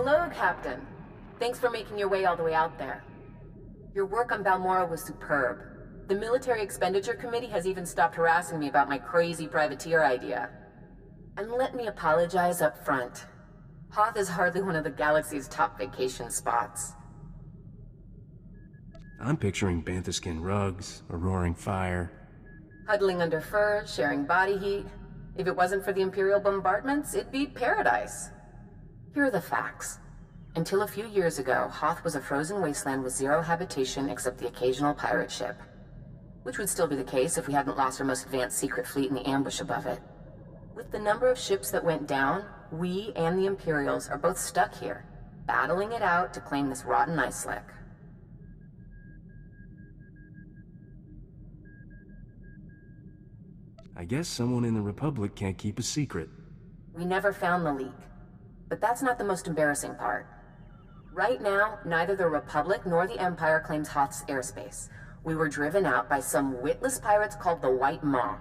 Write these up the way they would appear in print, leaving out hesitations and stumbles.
Hello, Captain. Thanks for making your way all the way out there. Your work on Balmora was superb. The Military Expenditure Committee has even stopped harassing me about my crazy privateer idea. And let me apologize up front. Hoth is hardly one of the galaxy's top vacation spots. I'm picturing bantha skin rugs, a roaring fire. Huddling under fur, sharing body heat. If it wasn't for the Imperial bombardments, it'd be paradise. Here are the facts. Until a few years ago, Hoth was a frozen wasteland with zero habitation except the occasional pirate ship. Which would still be the case if we hadn't lost our most advanced secret fleet in the ambush above it. With the number of ships that went down, we and the Imperials are both stuck here, battling it out to claim this rotten ice slick. I guess someone in the Republic can't keep a secret. We never found the leak. But that's not the most embarrassing part. Right now, neither the Republic nor the Empire claims Hoth's airspace. We were driven out by some witless pirates called the White Maw.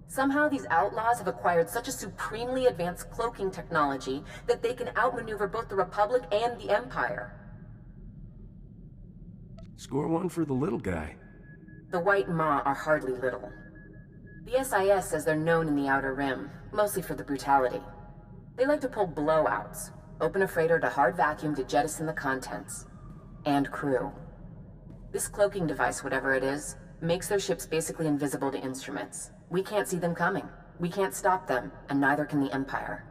Somehow these outlaws have acquired such a supremely advanced cloaking technology that they can outmaneuver both the Republic and the Empire. Score one for the little guy. The White Maw are hardly little. The SIS says they're known in the Outer Rim, mostly for the brutality. They like to pull blowouts, open a freighter to hard vacuum to jettison the contents. And crew. This cloaking device, whatever it is, makes their ships basically invisible to instruments. We can't see them coming. We can't stop them, and neither can the Empire.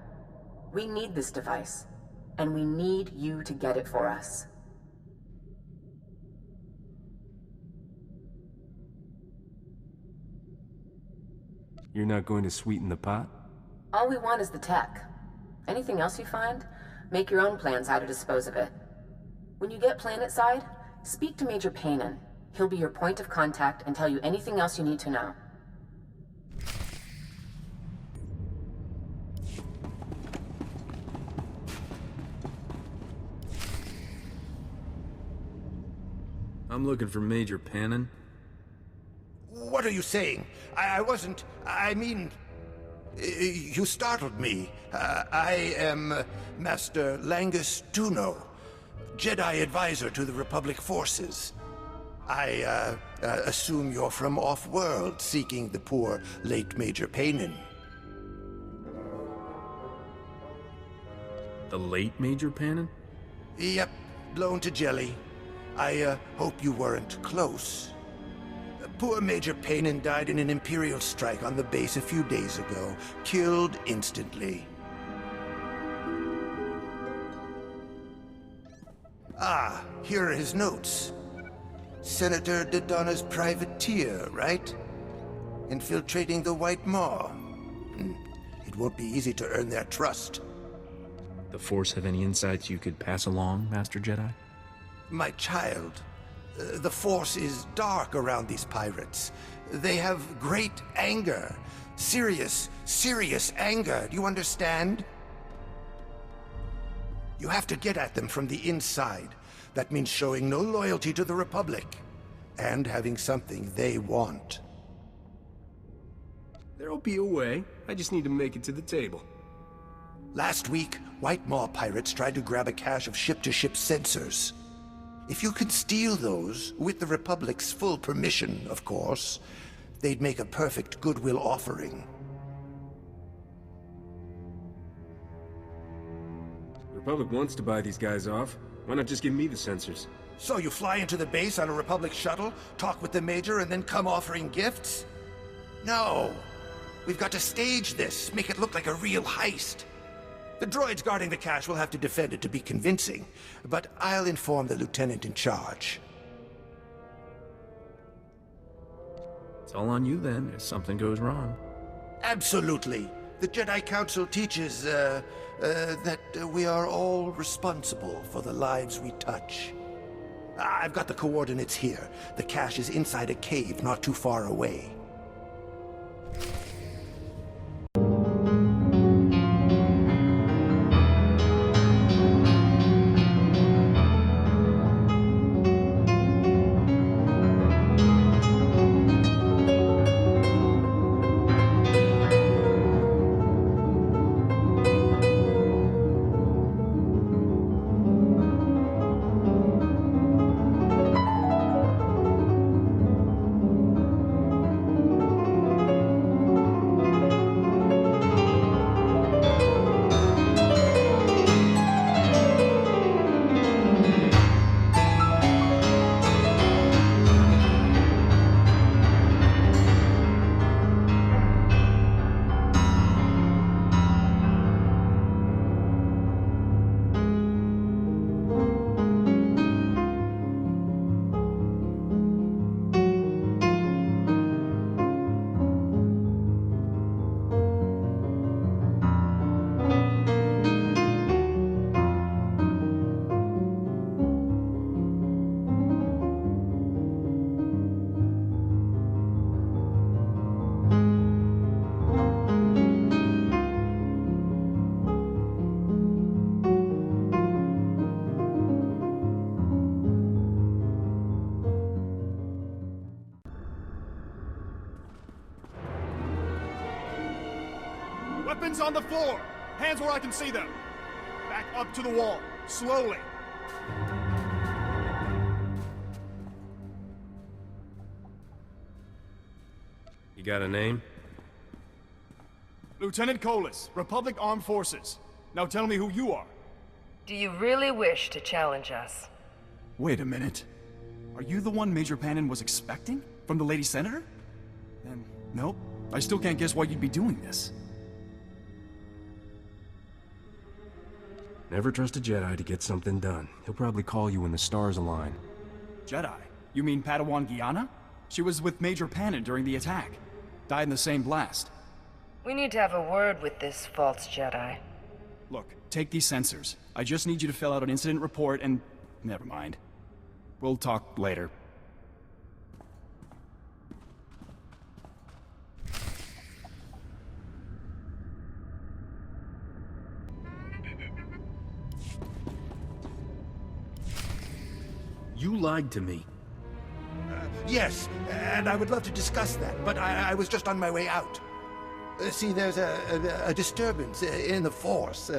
We need this device, and we need you to get it for us. You're not going to sweeten the pot? All we want is the tech. Anything else you find, make your own plans how to dispose of it. When you get planetside, speak to Major Paynon. He'll be your point of contact and tell you anything else you need to know. I'm looking for Major Paynon. What are you saying? I wasn't... I mean... You startled me. I am Master Langus Duno, Jedi advisor to the Republic forces. I assume you're from off-world, seeking the poor late Major Paynon. The late Major Paynon? Yep, blown to jelly. I hope you weren't close. Poor Major Paynon died in an Imperial strike on the base a few days ago. Killed instantly. Ah, here are his notes. Senator Dodonna's privateer, right? Infiltrating the White Maw. It won't be easy to earn their trust. The Force have any insights you could pass along, Master Jedi? My child, the Force is dark around these pirates. They have great anger. Serious anger. Do you understand? You have to get at them from the inside. That means showing no loyalty to the Republic. And having something they want. There'll be a way. I just need to make it to the table. Last week, White Maw pirates tried to grab a cache of ship-to-ship sensors. If you could steal those, with the Republic's full permission, of course, they'd make a perfect goodwill offering. The Republic wants to buy these guys off. Why not just give me the sensors? So you fly into the base on a Republic shuttle, talk with the Major, and then come offering gifts? No. We've got to stage this, make it look like a real heist. The droids guarding the cache will have to defend it to be convincing, but I'll inform the lieutenant in charge. It's all on you then, if something goes wrong. Absolutely. The Jedi Council teaches, that we are all responsible for the lives we touch. I've got the coordinates here. The cache is inside a cave not too far away. Weapons on the floor! Hands where I can see them! Back up to the wall, slowly. You got a name? Lieutenant Colas, Republic Armed Forces. Now tell me who you are. Do you really wish to challenge us? Wait a minute. Are you the one Major Pannon was expecting? From the Lady Senator? Then, nope. I still can't guess why you'd be doing this. Never trust a Jedi to get something done. He'll probably call you when the stars align. Jedi? You mean Padawan Guyana? She was with Major Pannon during the attack. Died in the same blast. We need to have a word with this false Jedi. Look, take these sensors. I just need you to fill out an incident report and... never mind. We'll talk later. You lied to me. Yes, and I would love to discuss that, but I was just on my way out. See, there's a disturbance in the Force.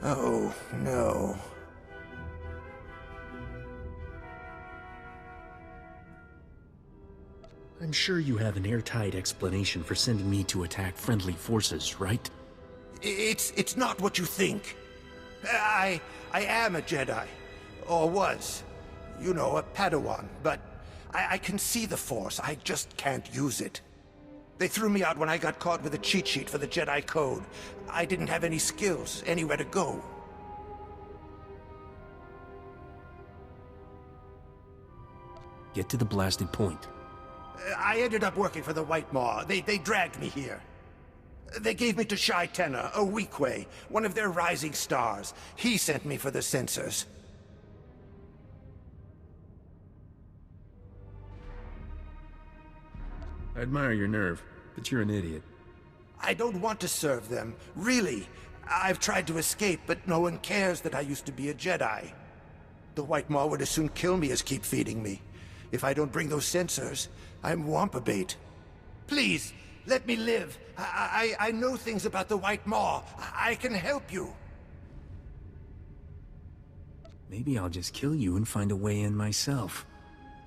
Oh, no. I'm sure you have an airtight explanation for sending me to attack friendly forces, right? It's not what you think. I am a Jedi. Or was. You know, a Padawan, but I can see the Force. I just can't use it. They threw me out when I got caught with a cheat sheet for the Jedi Code. I didn't have any skills, anywhere to go. Get to the blasted point. I ended up working for the White Maw. They dragged me here. They gave me to Shai Tenna, a Weequay, one of their rising stars. He sent me for the sensors. I admire your nerve, but you're an idiot. I don't want to serve them, really. I've tried to escape, but no one cares that I used to be a Jedi. The White Maw would as soon kill me as keep feeding me. If I don't bring those sensors, I'm Wampa bait. Please, let me live. I know things about the White Maw. I can help you. Maybe I'll just kill you and find a way in myself.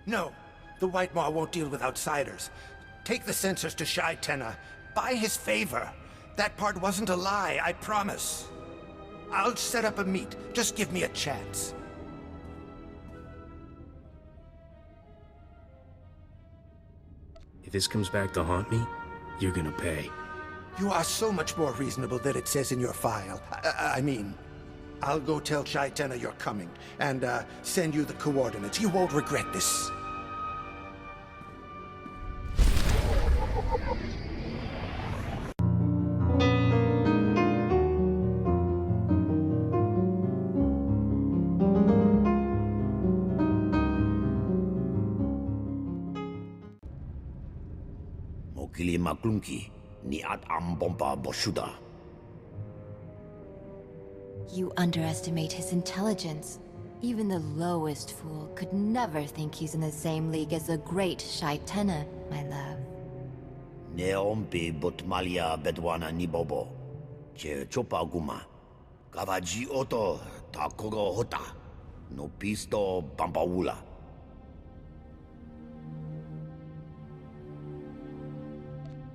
No, the White Maw won't deal with outsiders. Take the sensors to Shai Tenna. Buy his favor. That part wasn't a lie, I promise. I'll set up a meet. Just give me a chance. If this comes back to haunt me, you're gonna pay. You are so much more reasonable than it says in your file. I mean, I'll go tell Shai Tenna you're coming, and send you the coordinates. You won't regret this. Mokili maklunki ni at ambompa boshuda. You underestimate his intelligence. Even the lowest fool could never think he's in the same league as the great Shai Tenna, my love. Neompe botmalia bedwana nibobo. Che chopa guma. Kavaji oto takogo hota. No pisto pampaula.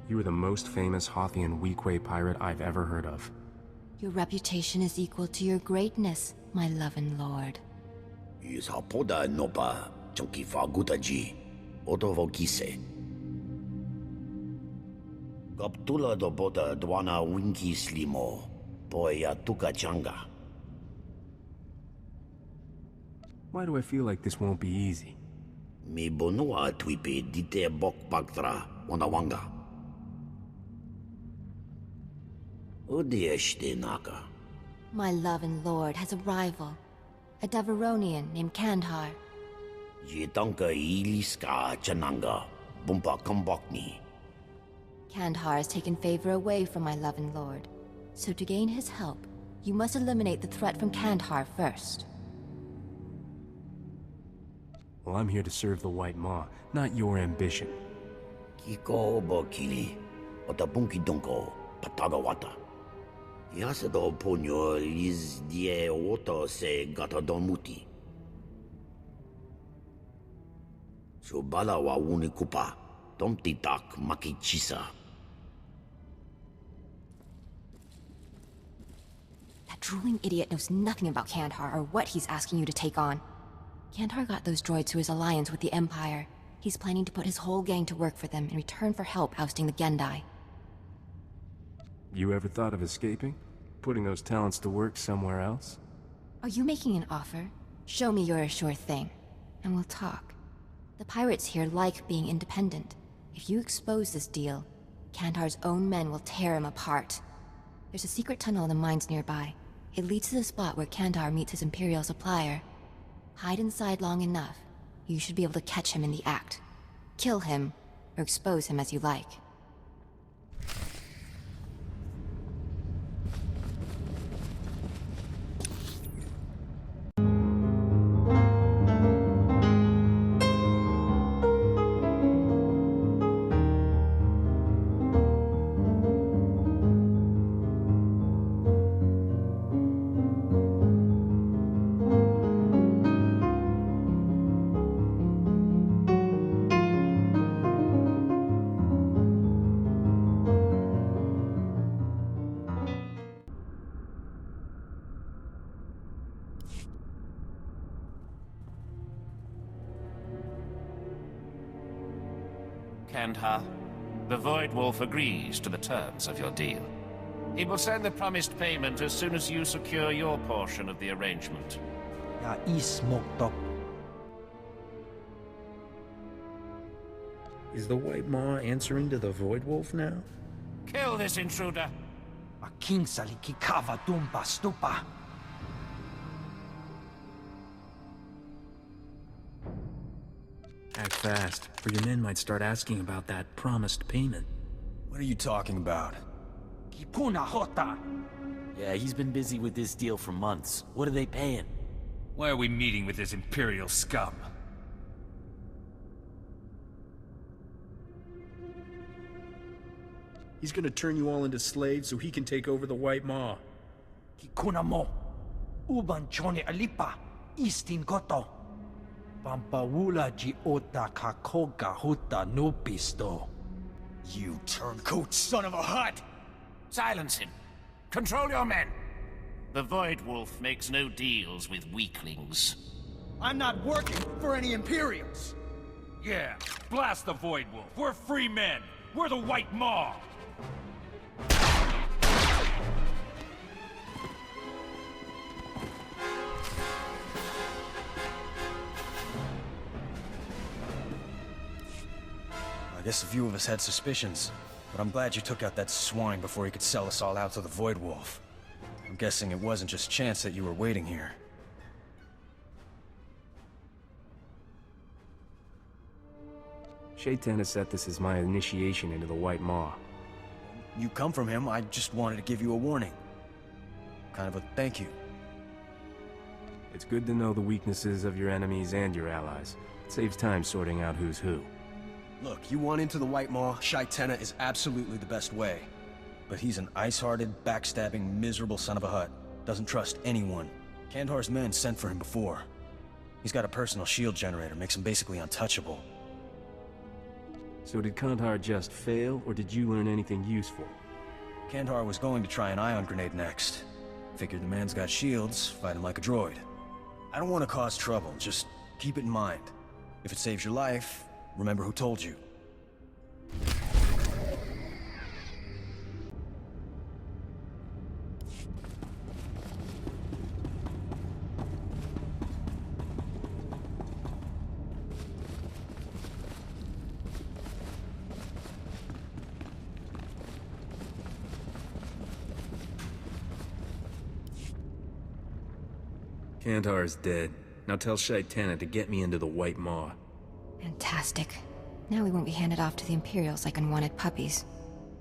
You are the most famous Hothian Weequay pirate I've ever heard of. Your reputation is equal to your greatness, my loving lord. Is hapoda nopa chunki fagutaji. Otovo kise. Kaptula do bota dwana winki slimo. Poya tuka changa. Why do I feel like this won't be easy? Mi bonua twipe dite bok baktra wanawanga. Odieshte naka. My loving lord has a rival, a Deveronian named Kandhar. Jitanka iliska chananga. Bumpa kambokni. Kandhar has taken favor away from my loving lord. So to gain his help, you must eliminate the threat from Kandhar first. Well, I'm here to serve the White Maw, not your ambition. Kiko bokili. Otabunki donko. wata tagawata. Yasa do ponyo liz die oto se gata don muti. So bala wa uni kupa, tomti tak makichisa. That drooling idiot knows nothing about Kandahar or what he's asking you to take on. Kandahar got those droids through his alliance with the Empire. He's planning to put his whole gang to work for them in return for help ousting the Gendai. You ever thought of escaping? Putting those talents to work somewhere else? Are you making an offer? Show me you're a sure thing, and we'll talk. The pirates here like being independent. If you expose this deal, Kandahar's own men will tear him apart. There's a secret tunnel in the mines nearby. It leads to the spot where Kandahar meets his Imperial supplier. Hide inside long enough. You should be able to catch him in the act. Kill him, or expose him as you like. Kandahar, the Void Wolf agrees to the terms of your deal. He will send the promised payment as soon as you secure your portion of the arrangement. Is the White Maw answering to the Void Wolf now? Kill this intruder! Act fast, or your men might start asking about that promised payment. What are you talking about? Yeah, he's been busy with this deal for months. What are they paying? Why are we meeting with this Imperial scum? He's gonna turn you all into slaves so he can take over the White Maw. Kikunamo, uban chone alipa, istin koto. Pampawula ji ota kakoga huta no pisto. You turncoat son of a Hutt! Silence him. Control your men. The Void Wolf makes no deals with weaklings. I'm not working for any Imperials. Yeah, blast the Void Wolf. We're free men. We're the White Maw. I guess a few of us had suspicions, but I'm glad you took out that swine before he could sell us all out to the Void Wolf. I'm guessing it wasn't just chance that you were waiting here. Chopin has set this as my initiation into the White Maw. You come from him, I just wanted to give you a warning. Kind of a thank you. It's good to know the weaknesses of your enemies and your allies. It saves time sorting out who's who. Look, you want into the White Maw, Chopin is absolutely the best way. But he's an ice-hearted, backstabbing, miserable son of a Hutt. Doesn't trust anyone. Kandahar's men sent for him before. He's got a personal shield generator, makes him basically untouchable. So did Kandahar just fail, or did you learn anything useful? Kandahar was going to try an ion grenade next. Figured the man's got shields, fight him like a droid. I don't want to cause trouble, just keep it in mind. If it saves your life, remember who told you. Kandahar is dead. Now tell Chopin to get me into the White Maw. Fantastic. Now we won't be handed off to the Imperials like unwanted puppies.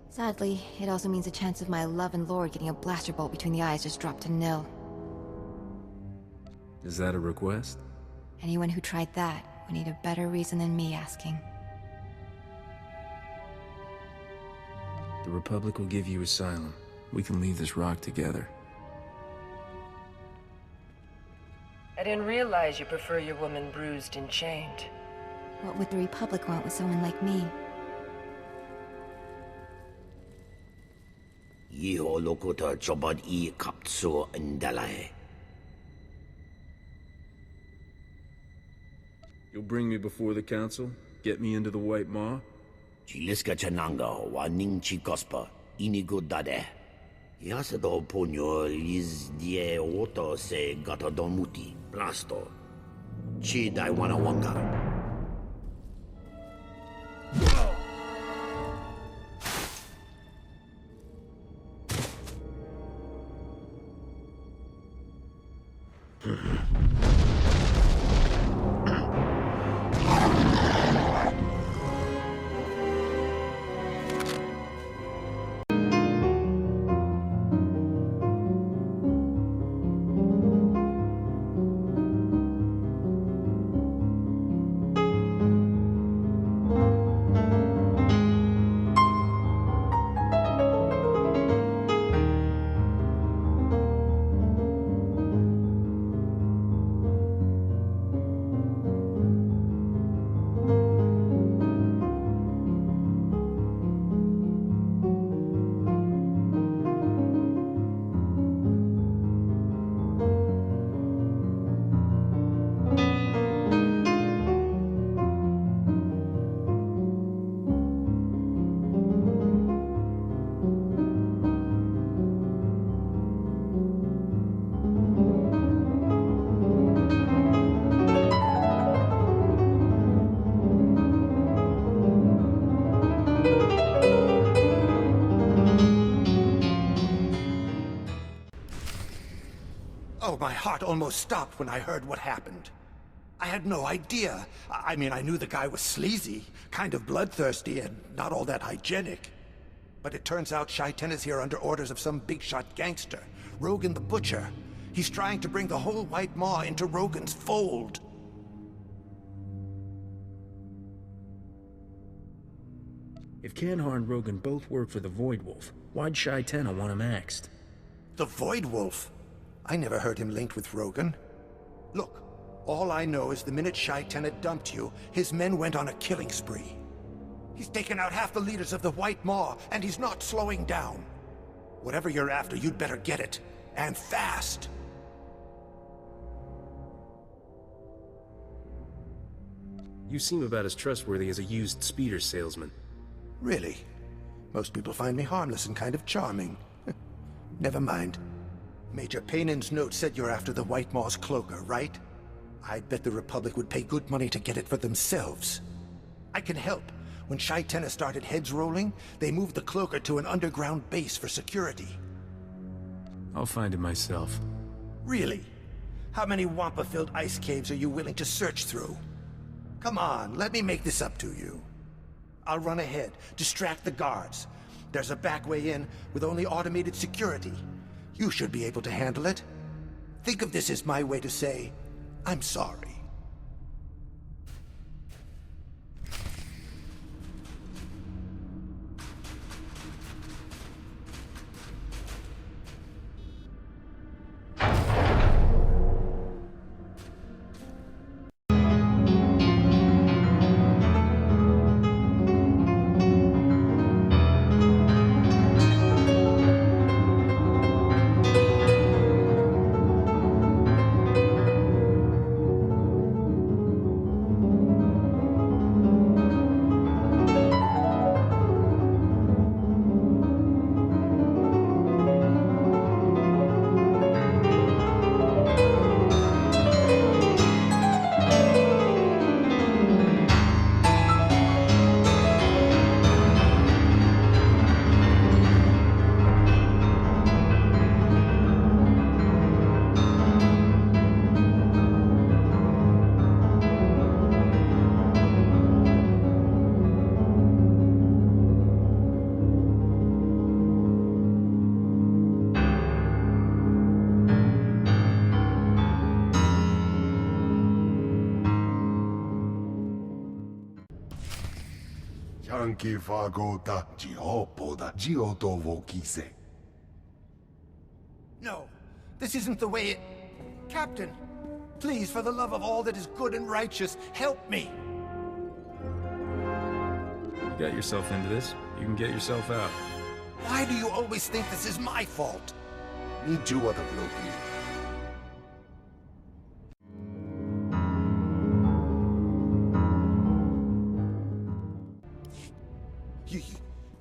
Sadly, it also means the chance of my love and lord getting a blaster bolt between the eyes just dropped to nil. Is that a request? Anyone who tried that would need a better reason than me asking. The Republic will give you asylum. We can leave this rock together. I didn't realize you prefer your woman bruised and chained. What would the Republic want with someone like me? Yiho lokota chobad I kapso ndalai. You'll bring me before the council? Get me into the White Maw? Chiliska chananga wa ning chikospa inigo dade. Yasado ponyo liz die oto se gata don muti blasto. Chi dai wana wanga. Oh, my heart almost stopped when I heard what happened. I had no idea. I mean, I knew the guy was sleazy, kind of bloodthirsty, and not all that hygienic. But it turns out Chopin is here under orders of some big-shot gangster, Rogan the Butcher. He's trying to bring the whole White Maw into Rogan's fold. If Kandahar and Rogan both work for the Void Wolf, why'd Chopin want him axed? The Void Wolf? I never heard him linked with Rogan. Look, all I know is the minute Chopin had dumped you, his men went on a killing spree. He's taken out half the leaders of the White Maw, and he's not slowing down. Whatever you're after, you'd better get it. And fast. You seem about as trustworthy as a used speeder salesman. Really? Most people find me harmless and kind of charming. Never mind. Major Paynin's note said you're after the White Maw's cloaker, right? I'd bet the Republic would pay good money to get it for themselves. I can help. When Chopin started heads rolling, they moved the cloaker to an underground base for security. I'll find it myself. Really? How many Wampa-filled ice caves are you willing to search through? Come on, let me make this up to you. I'll run ahead, distract the guards. There's a back way in with only automated security. You should be able to handle it. Think of this as my way to say, I'm sorry. Anki fagota giopoda gioto vokise. No, this isn't the way it... Captain, please, for the love of all that is good and righteous, help me! You got yourself into this. You can get yourself out. Why do you always think this is my fault? Need you what a bloke.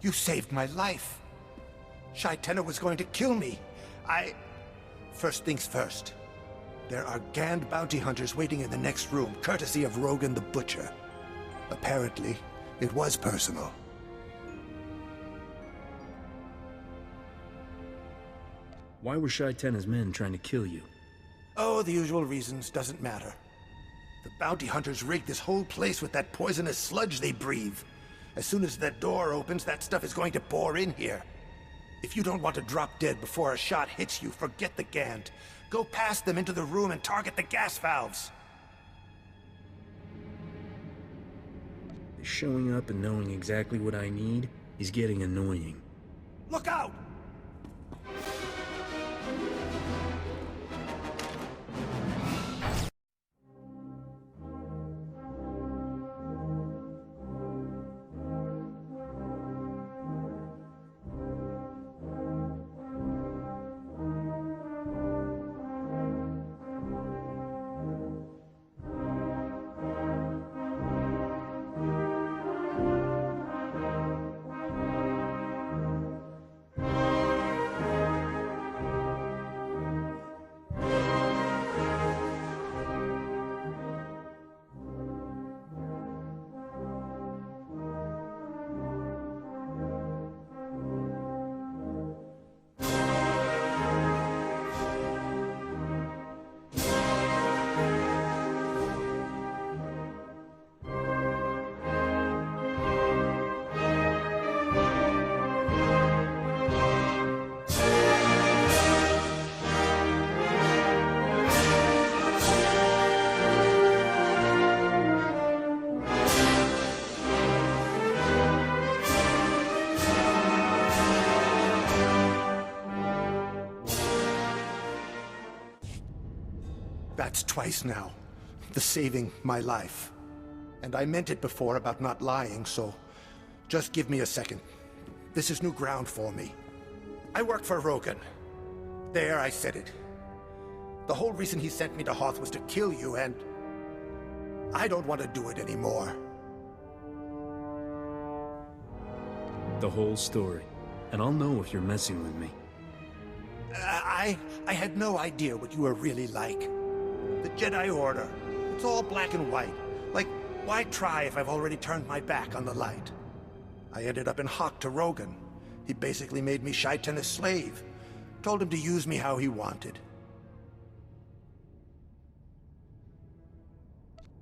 You saved my life. Shaitena was going to kill me. First things first. There are Gand bounty hunters waiting in the next room, courtesy of Rogan the Butcher. Apparently, it was personal. Why were Shaitena's men trying to kill you? Oh, the usual reasons. Doesn't matter. The bounty hunters rigged this whole place with that poisonous sludge they breathe. As soon as that door opens, that stuff is going to pour in here. If you don't want to drop dead before a shot hits you, forget the Gand. Go past them into the room and target the gas valves. Showing up and knowing exactly what I need is getting annoying. Look out! That's twice now. The saving my life. And I meant it before about not lying, so just give me a second. This is new ground for me. I work for Rogan. There, I said it. The whole reason he sent me to Hoth was to kill you, and I don't want to do it anymore. The whole story. And I'll know if you're messing with me. I had no idea what you were really like. The Jedi Order. It's all black and white. Like, why try if I've already turned my back on the light? I ended up in Hoth to Rogan. He basically made me Shaitena's slave. Told him to use me how he wanted.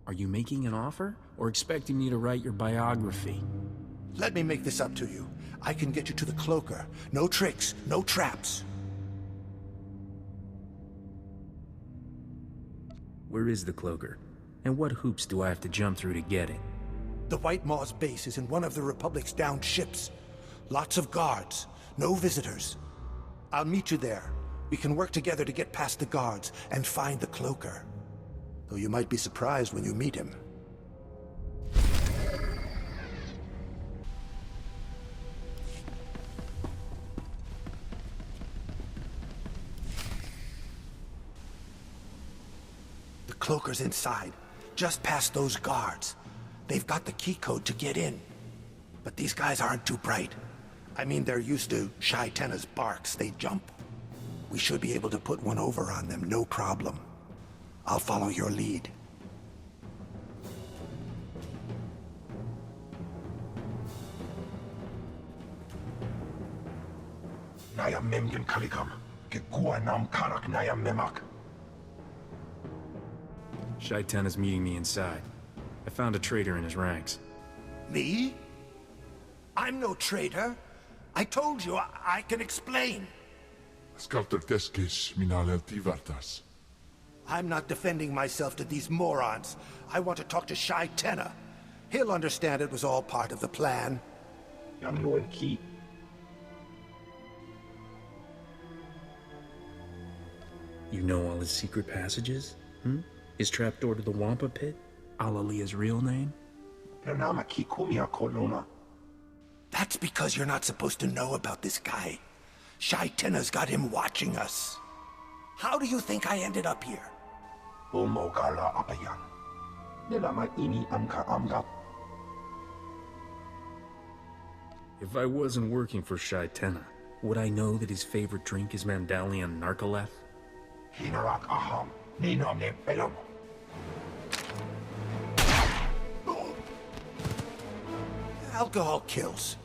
Are you making an offer, or expecting me to write your biography? Let me make this up to you. I can get you to the cloaker. No tricks, no traps. Where is the cloaker? And what hoops do I have to jump through to get it? The White Maw's base is in one of the Republic's downed ships. Lots of guards, no visitors. I'll meet you there. We can work together to get past the guards and find the cloaker. Though you might be surprised when you meet him. The cloaker's inside, just past those guards. They've got the key code to get in. But these guys aren't too bright. I mean, they're used to Shaitena's barks. They jump. We should be able to put one over on them, no problem. I'll follow your lead. Naya memgen kalikam. Gekua nam karak naya memak. Shaitena's meeting me inside. I found a traitor in his ranks. Me? I'm no traitor. I told you, I can explain. I'm not defending myself to these morons. I want to talk to Shaitena. He'll understand it was all part of the plan. Yang Luen Ki. You know all his secret passages? His trapdoor to the Wampa pit? Alalia's real name? Pranama Ki Kumia Kolona. That's because you're not supposed to know about this guy. Shai Tena's got him watching us. How do you think I ended up here? Umogala Apayan. Nilama Ini Amka Amgap. If I wasn't working for Shai Tena, would I know that his favorite drink is Mandalian Narcoleph? Hinarak Aham. Nino Ne Pelom. Alcohol kills.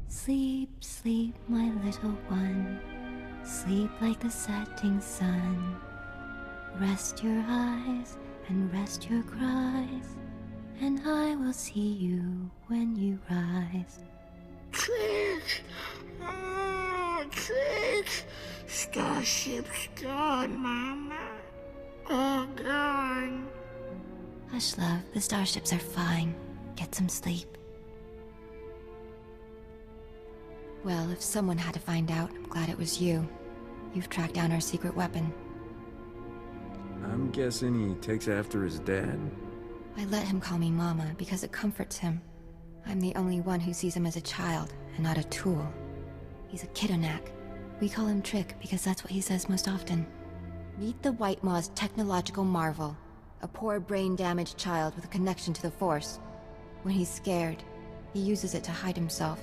Sleep, sleep, my little one. Sleep like the setting sun. Rest your eyes and rest your cries, and I will see you when you rise. Trick! Oh, Trick! Starship's gone, Mama. All gone. Hush, love. The starships are fine. Get some sleep. Well, if someone had to find out, I'm glad it was you. You've tracked down our secret weapon. I'm guessing he takes after his dad? I let him call me Mama because it comforts him. I'm the only one who sees him as a child and not a tool. He's a Kidonak. We call him Trick because that's what he says most often. Meet the White Maw's technological marvel. A poor brain-damaged child with a connection to the Force. When he's scared, he uses it to hide himself.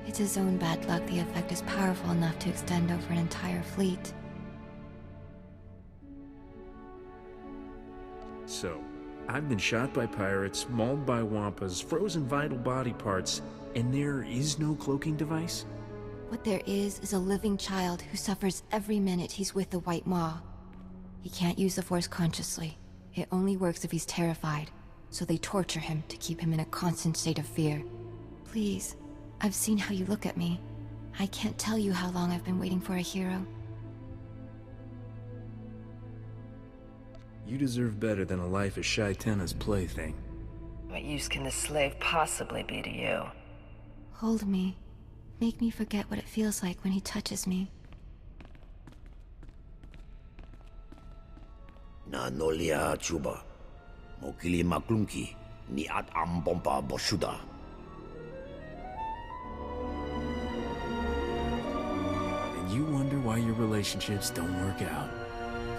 It's his own bad luck the effect is powerful enough to extend over an entire fleet. So, I've been shot by pirates, mauled by Wampas, frozen vital body parts, and there is no cloaking device? What there is a living child who suffers every minute he's with the White Maw. He can't use the Force consciously. It only works if he's terrified, so they torture him to keep him in a constant state of fear. Please. I've seen how you look at me. I can't tell you how long I've been waiting for a hero. You deserve better than a life as Shai Tena's plaything. What use can this slave possibly be to you? Hold me. Make me forget what it feels like when he touches me. Na nolia chuba. Mokili maklunki. Ni at ambompa boshuda. You wonder why your relationships don't work out.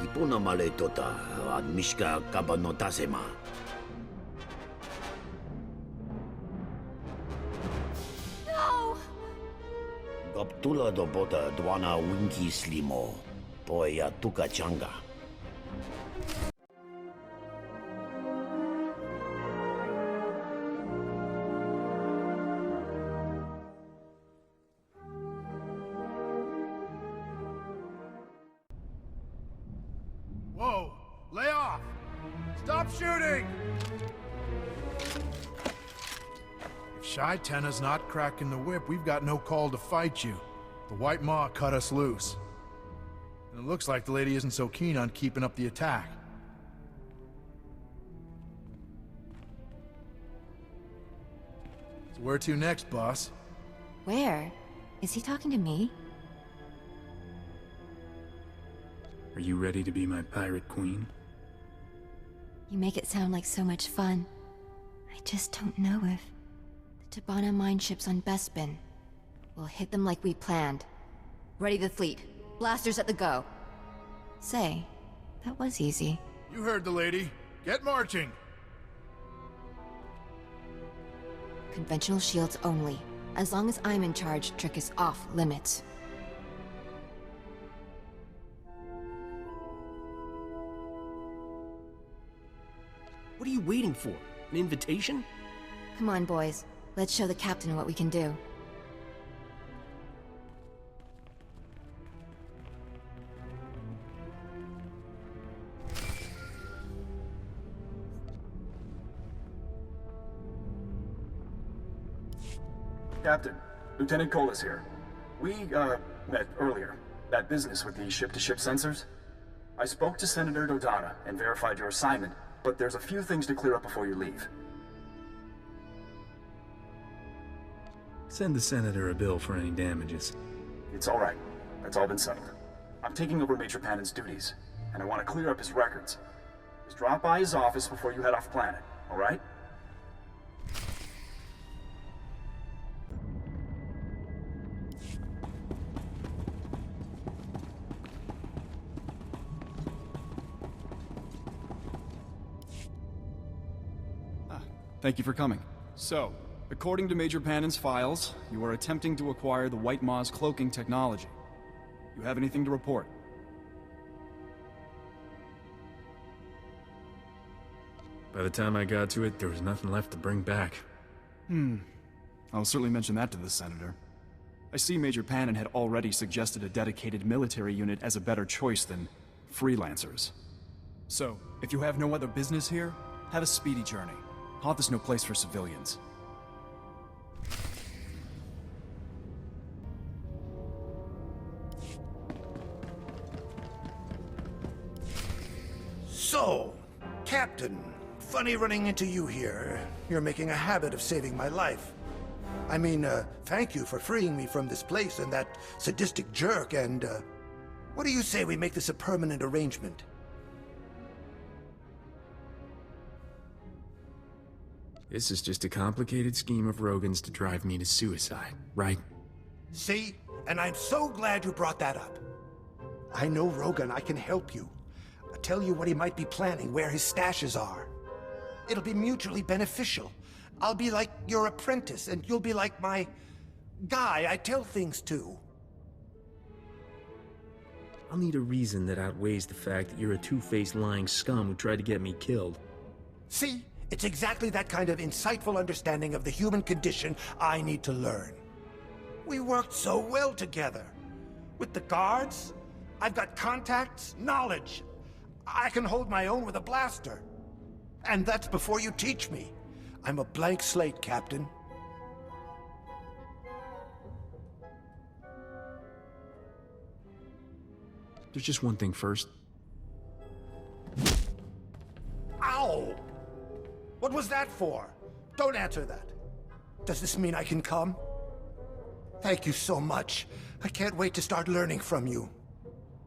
Hipuna male tota ad mishka kabanotasema. No! Gaptula do bota dwana winki slimo. Poya tuka changa. Whoa! Lay off! Stop shooting! If Shai Tena's not cracking the whip, we've got no call to fight you. The White Maw cut us loose. And it looks like the lady isn't so keen on keeping up the attack. So where to next, boss? Where? Is he talking to me? you ready to be my pirate queen? You make it sound like so much fun. I just don't know if... The Tabana mine ships on Bespin. We'll hit them like we planned. Ready the fleet. Blasters at the go. Say, that was easy. You heard the lady. Get marching! Conventional shields only. As long as I'm in charge, Trick is off limits. What are you waiting for? An invitation? Come on, boys. Let's show the captain what we can do. Captain, Lieutenant Cole is here. We, met earlier. That business with the ship-to-ship sensors. I spoke to Senator Dodonna and verified your assignment, but there's a few things to clear up before you leave. Send the Senator a bill for any damages. It's all right. That's all been settled. I'm taking over Major Pannon's duties, and I want to clear up his records. Just drop by his office before you head off planet, all right? Thank you for coming. So, according to Major Pannon's files, you are attempting to acquire the White Maw's cloaking technology. You have anything to report? By the time I got to it, there was nothing left to bring back. I'll certainly mention that to the Senator. I see Major Pannon had already suggested a dedicated military unit as a better choice than freelancers. So, if you have no other business here, have a speedy journey. Hoth is no place for civilians. So, Captain, funny running into you here. You're making a habit of saving my life. I mean, thank you for freeing me from this place and that sadistic jerk, and, what do you say we make this a permanent arrangement? This is just a complicated scheme of Rogan's to drive me to suicide, right? See? And I'm so glad you brought that up. I know Rogan, I can help you. I'll tell you what he might be planning, where his stashes are. It'll be mutually beneficial. I'll be like your apprentice, and you'll be like my guy I tell things to. I'll need a reason that outweighs the fact that you're a two-faced lying scum who tried to get me killed. See? It's exactly that kind of insightful understanding of the human condition I need to learn. We worked so well together. With the guards, I've got contacts, knowledge. I can hold my own with a blaster. And that's before you teach me. I'm a blank slate, Captain. There's just one thing first. Ow! What was that for? Don't answer that. Does this mean I can come? Thank you so much. I can't wait to start learning from you.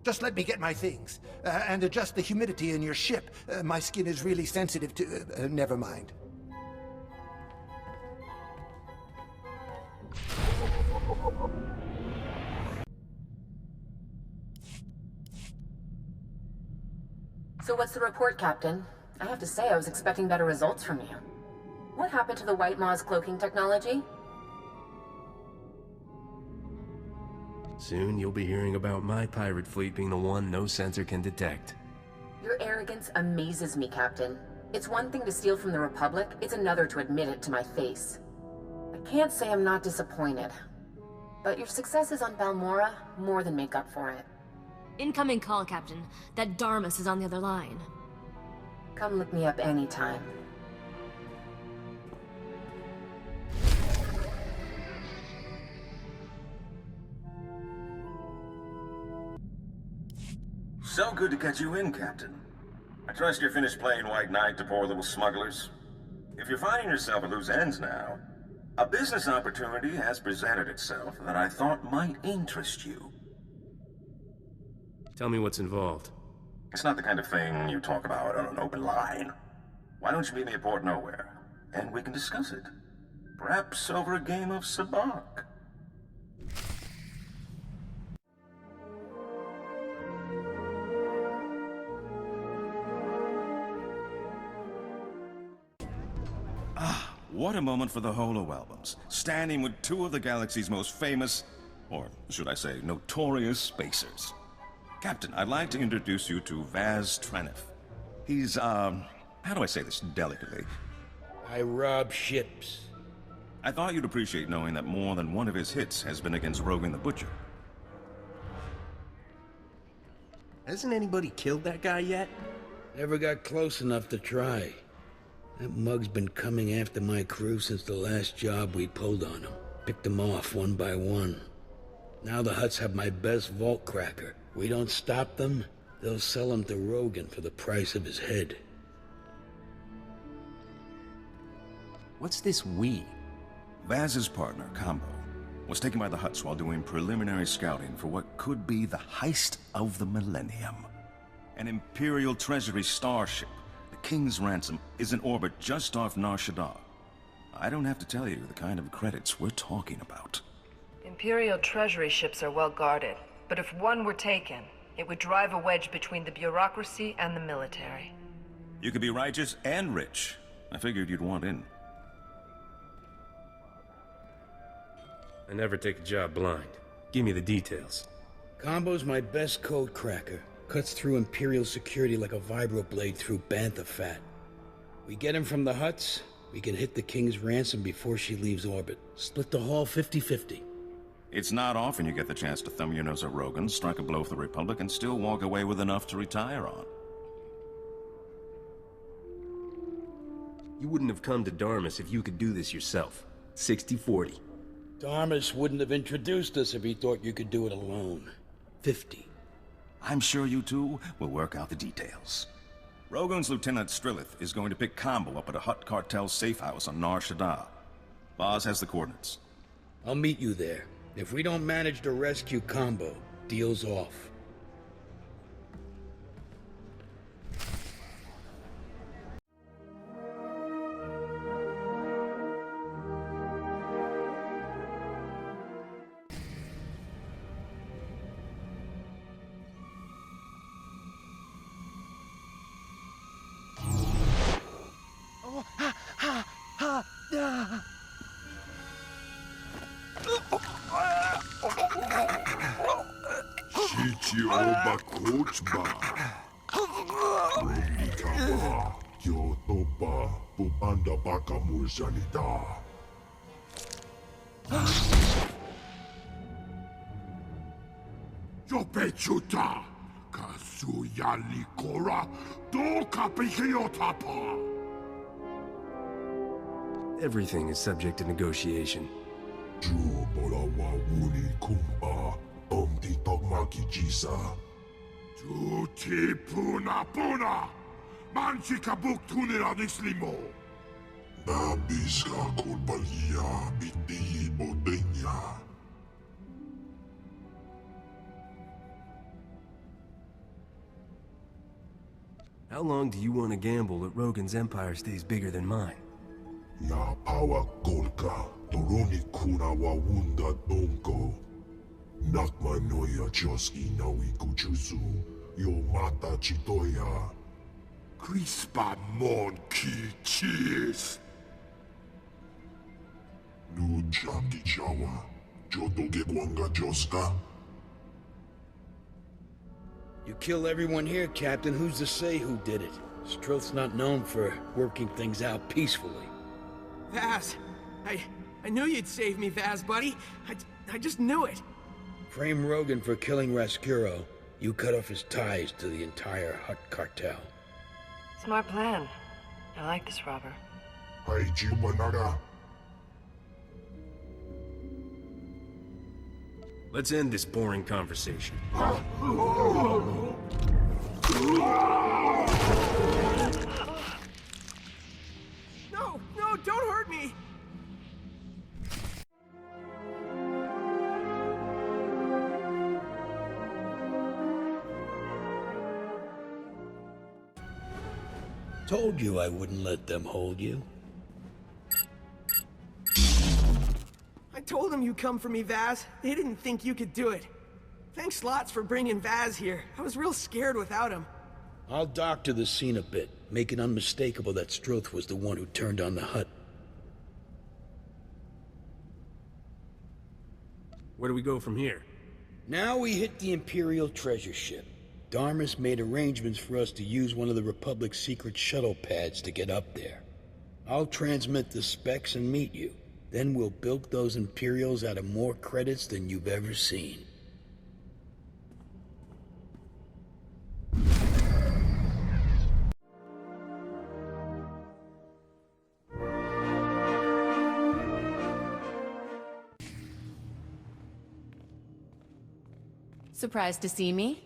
Just let me get my things, and adjust the humidity in your ship. My skin is really sensitive to... never mind. So what's the report, Captain? I have to say I was expecting better results from you. What happened to the White Maw's cloaking technology? Soon you'll be hearing about my pirate fleet being the one no sensor can detect. Your arrogance amazes me, Captain. It's one thing to steal from the Republic, it's another to admit it to my face. I can't say I'm not disappointed. But your successes on Balmora more than make up for it. Incoming call, Captain. That Darmus is on the other line. Come look me up anytime. So good to catch you in, Captain. I trust you're finished playing White Knight to poor little smugglers. If you're finding yourself at loose ends now, a business opportunity has presented itself that I thought might interest you. Tell me what's involved. It's not the kind of thing you talk about on an open line. Why don't you meet me at Port Nowhere, and we can discuss it? Perhaps over a game of sabacc. What a moment for the Holo albums, standing with two of the galaxy's most famous, or should I say, notorious spacers. Captain, I'd like to introduce you to Vaz Trenif. He's, how do I say this delicately? I rob ships. I thought you'd appreciate knowing that more than one of his hits has been against Rogan the Butcher. Hasn't anybody killed that guy yet? Never got close enough to try. That mug's been coming after my crew since the last job we pulled on him. Picked them off one by one. Now the Hutts have my best vault cracker. We don't stop them, they'll sell him to Rogan for the price of his head. What's this we? Vaz's partner, Combo, was taken by the Hutts while doing preliminary scouting for what could be the heist of the millennium. An Imperial Treasury starship, the King's Ransom, is in orbit just off Nar Shaddaa. I don't have to tell you the kind of credits we're talking about. Imperial Treasury ships are well guarded, but if one were taken, it would drive a wedge between the bureaucracy and the military. You could be righteous and rich. I figured you'd want in. I never take a job blind. Give me the details. Combo's my best code cracker. Cuts through Imperial security like a vibroblade through bantha fat. We get him from the Hutts, we can hit the King's Ransom before she leaves orbit. Split the haul 50-50. It's not often you get the chance to thumb your nose at Rogan, strike a blow for the Republic, and still walk away with enough to retire on. You wouldn't have come to Darmus if you could do this yourself. 60-40. Darmus wouldn't have introduced us if he thought you could do it alone. 50. I'm sure you two will work out the details. Rogan's Lieutenant Strillith is going to pick Combo up at a Hutt cartel safe house on Nar Shaddaa. Vaz has the coordinates. I'll meet you there. If we don't manage to rescue Combo, deal's off. Yopechuta, Kasuyali Kora, Do Kapikiyotapa. Everything is subject to negotiation. Jubolawa Wuni Kumba, Omdi Togmaki Jisa. Tuti Puna Puna, Manchikabuk Tuniranisimo. Nabiska Kulbalia, Biti Bodenya. How long do you want to gamble that Rogan's empire stays bigger than mine? Na Pawa Golka, Toroni Kuna Wawunda Donko. Nakma Noya Choski Nawi Kuchuzu, Yo Mata Chitoya. Crispa Mon Ki Cheese. Nu Jaki Jawa, Jodoge Gwanga Joska. You kill everyone here, Captain. Who's to say who did it? Strillith's not known for working things out peacefully. Vaz! I knew you'd save me, Vaz, buddy. I just knew it. Frame Rogan for killing Rascuro. You cut off his ties to the entire Hutt cartel. Smart plan. I like this, robber. Let's end this boring conversation. No, don't hurt me! Told you I wouldn't let them hold you. I told them you'd come for me, Vaz. They didn't think you could do it. Thanks lots for bringing Vaz here. I was real scared without him. I'll doctor the scene a bit, make it unmistakable that Stroth was the one who turned on the hut. Where do we go from here? Now we hit the Imperial treasure ship. Darmus made arrangements for us to use one of the Republic's secret shuttle pads to get up there. I'll transmit the specs and meet you. Then we'll bilk those Imperials out of more credits than you've ever seen. Surprised to see me?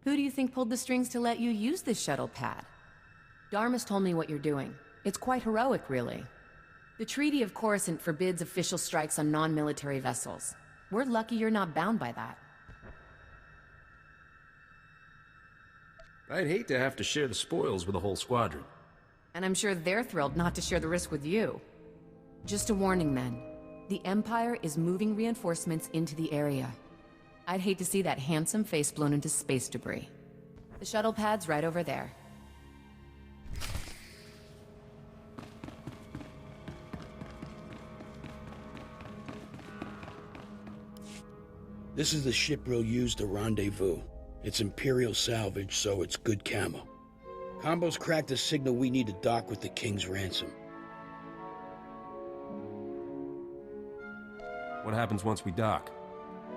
Who do you think pulled the strings to let you use this shuttle pad? Darmus told me what you're doing. It's quite heroic, really. The Treaty of Coruscant forbids official strikes on non-military vessels. We're lucky you're not bound by that. I'd hate to have to share the spoils with the whole squadron. And I'm sure they're thrilled not to share the risk with you. Just a warning, men. The Empire is moving reinforcements into the area. I'd hate to see that handsome face blown into space debris. The shuttle pad's right over there. This is the ship we'll use to rendezvous. It's Imperial salvage, so it's good camo. Combo's cracked the signal we need to dock with the King's ransom. What happens once we dock?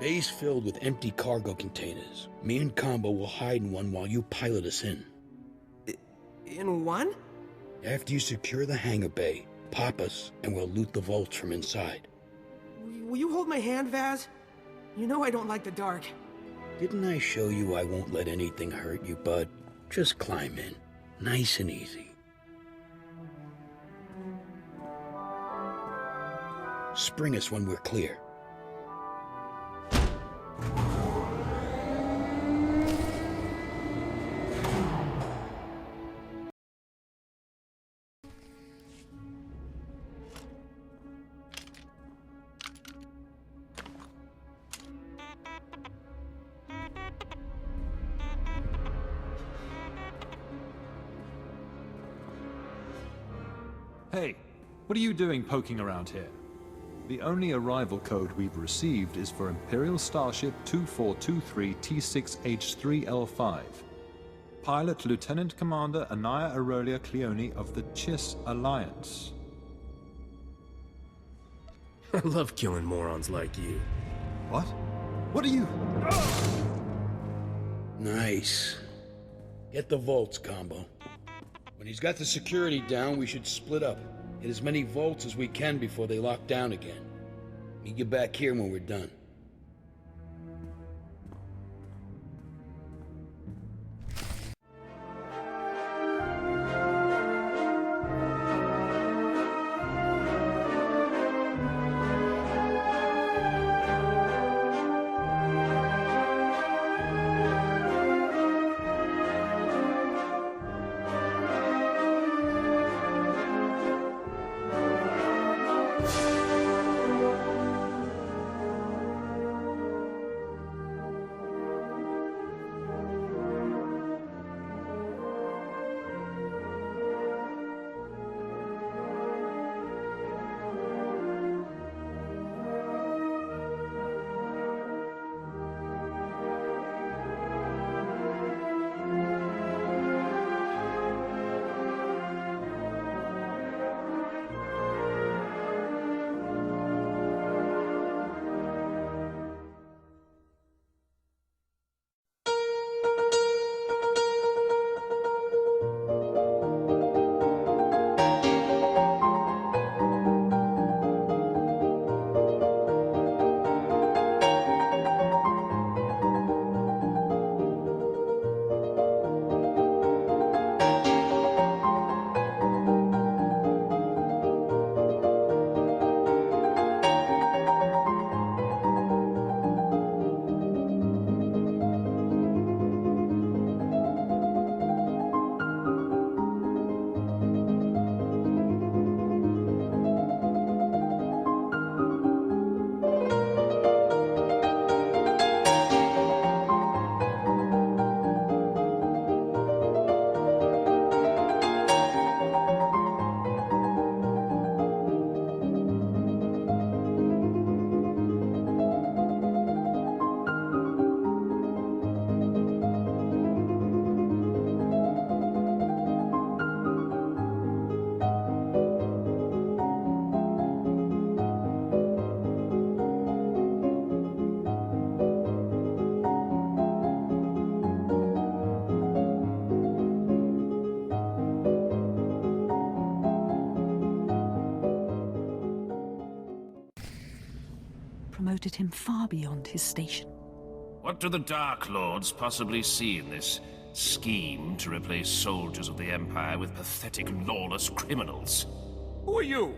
Bay's filled with empty cargo containers. Me and Combo will hide in one while you pilot us in. In one? After you secure the hangar bay, pop us, and we'll loot the vaults from inside. Will you hold my hand, Vaz? You know I don't like the dark. Didn't I show you I won't let anything hurt you, bud? Just climb in. Nice and easy. Spring us when we're clear. Hey, what are you doing poking around here? The only arrival code we've received is for Imperial Starship 2423 T6H3L5. Pilot Lieutenant Commander Anaya Aurelia Cleone of the Chiss Alliance. I love killing morons like you. What? What are you... Nice. Get the vaults, Combo. When he's got the security down, we should split up. Hit as many vaults as we can before they lock down again. Meet you back here when we're done. promoted him far beyond his station. What do the Dark Lords possibly see in this scheme to replace soldiers of the Empire with pathetic, lawless criminals? Who are you?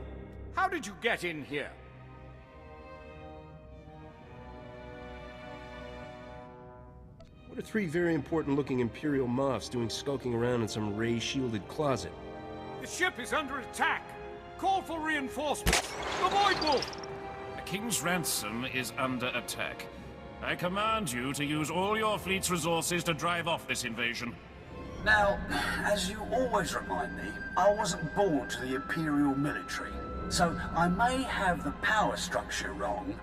How did you get in here? What are three very important-looking Imperial moths doing skulking around in some ray-shielded closet? The ship is under attack! Call for reinforcements! The Void Wolf! The King's Ransom is under attack. I command you to use all your fleet's resources to drive off this invasion. Now, as you always remind me, I wasn't born to the Imperial military, so I may have the power structure wrong,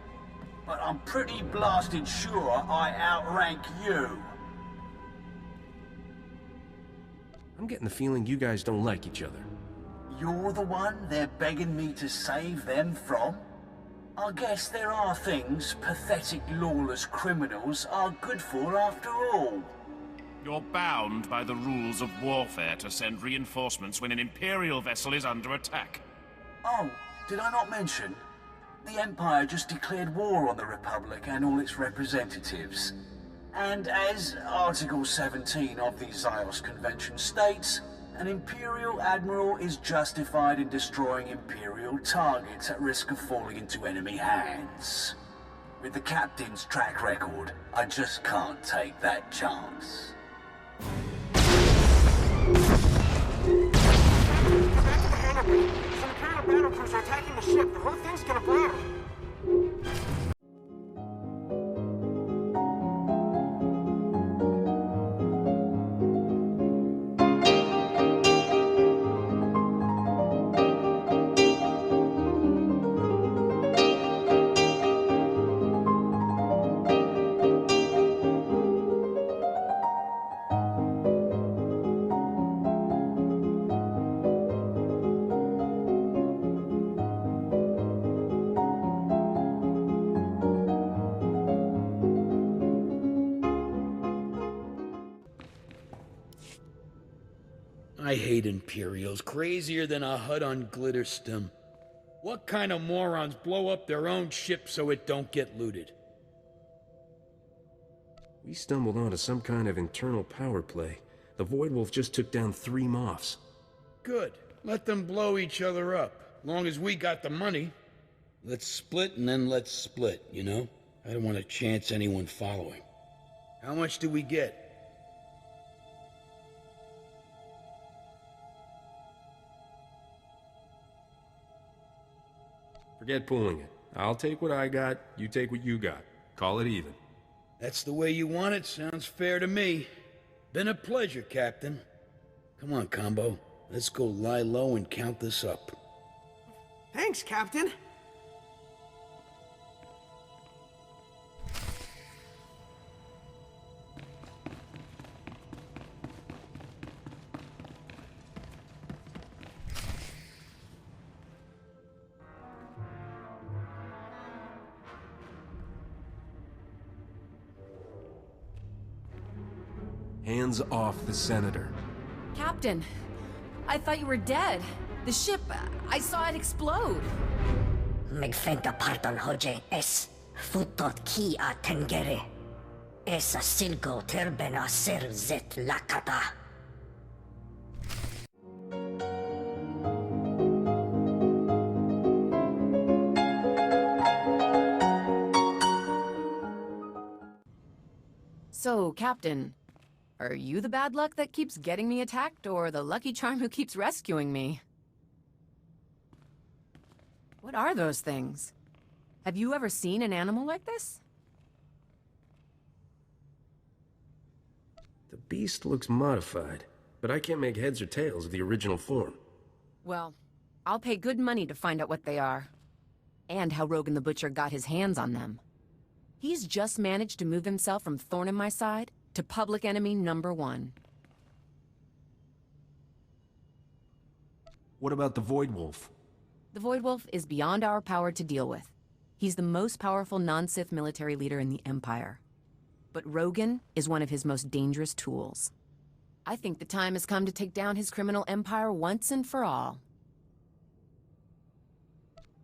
but I'm pretty blasted sure I outrank you. I'm getting the feeling you guys don't like each other. You're the one they're begging me to save them from? I guess there are things pathetic, lawless criminals are good for after all. You're bound by the rules of warfare to send reinforcements when an Imperial vessel is under attack. Oh, did I not mention? The Empire just declared war on the Republic and all its representatives. And as Article 17 of the Zyos Convention states, an Imperial Admiral is justified in destroying Imperial targets at risk of falling into enemy hands. With the Captain's track record, I just can't take that chance. Some Imperial battlecruisers are attacking the ship. The whole thing's gonna blow. I hate Imperials, crazier than a Hut on Glitterstim. What kind of morons blow up their own ship so it don't get looted? We stumbled onto some kind of internal power play. The Void Wolf just took down 3 Moths. Good. Let them blow each other up. Long as we got the money. Let's split and then let's split, you know? I don't want to chance anyone following. How much do we get? Forget pooling it. I'll take what I got, you take what you got. Call it even. That's the way you want it. Sounds fair to me. Been a pleasure, Captain. Come on, Combo. Let's go lie low and count this up. Thanks, Captain. Hands off the Senator. Captain, I thought you were dead. The ship, I saw it explode. Megfenta parton hoje es futot ki a tengere. Es a silgo terben a ser zet lakata. So, Captain, are you the bad luck that keeps getting me attacked, or the lucky charm who keeps rescuing me? What are those things? Have you ever seen an animal like this? The beast looks modified, but I can't make heads or tails of the original form. Well, I'll pay good money to find out what they are. And how Rogan the Butcher got his hands on them. He's just managed to move himself from thorn in my side to public enemy #1. What about the Void Wolf? The Void Wolf is beyond our power to deal with. He's the most powerful non-Sith military leader in the Empire. But Rogan is one of his most dangerous tools. I think the time has come to take down his criminal empire once and for all.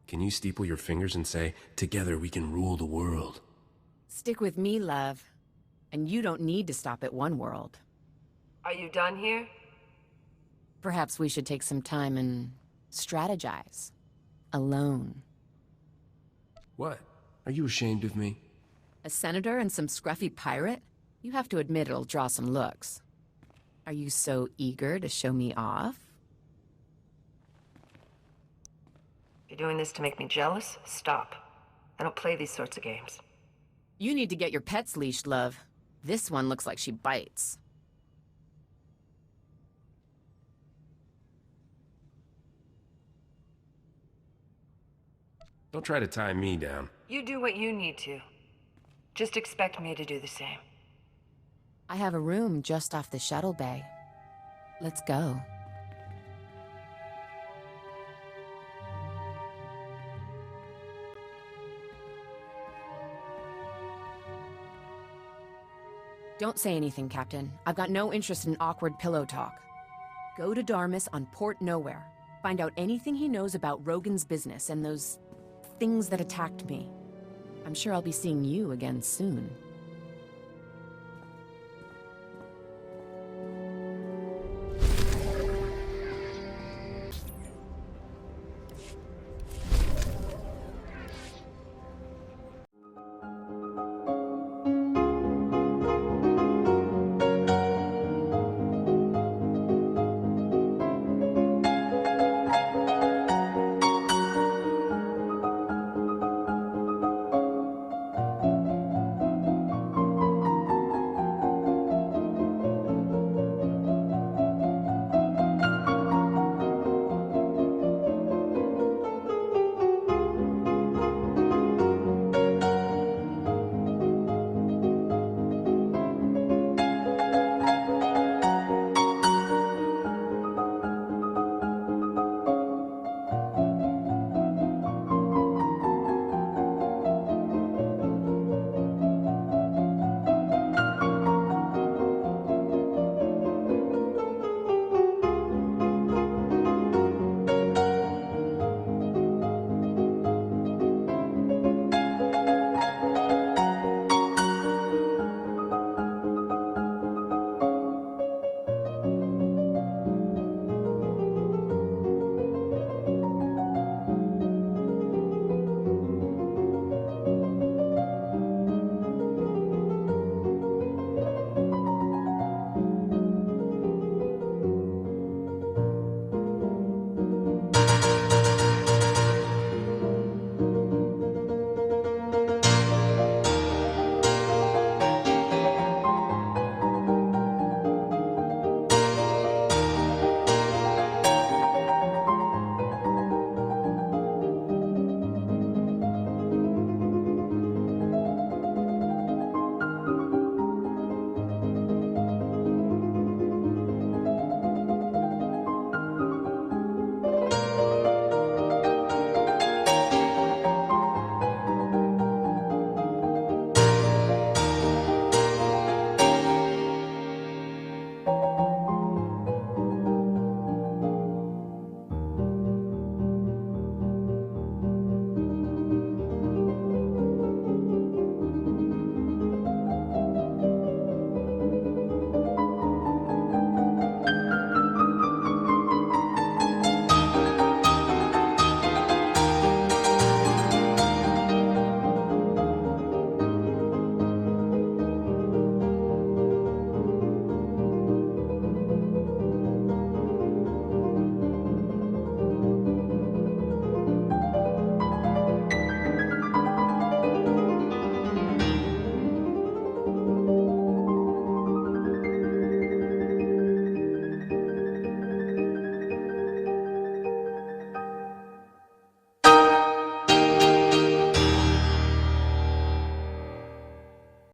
Can you steeple your fingers and say, "Together we can rule the world"? Stick with me, love. And you don't need to stop at one world. Are you done here? Perhaps we should take some time and strategize. Alone. What? Are you ashamed of me? A senator and some scruffy pirate? You have to admit it'll draw some looks. Are you so eager to show me off? You're doing this to make me jealous? Stop. I don't play these sorts of games. You need to get your pets leashed, love. This one looks like she bites. Don't try to tie me down. You do what you need to. Just expect me to do the same. I have a room just off the shuttle bay. Let's go. Don't say anything, Captain. I've got no interest in awkward pillow talk. Go to Darmus on Port Nowhere. Find out anything he knows about Rogan's business and those things that attacked me. I'm sure I'll be seeing you again soon.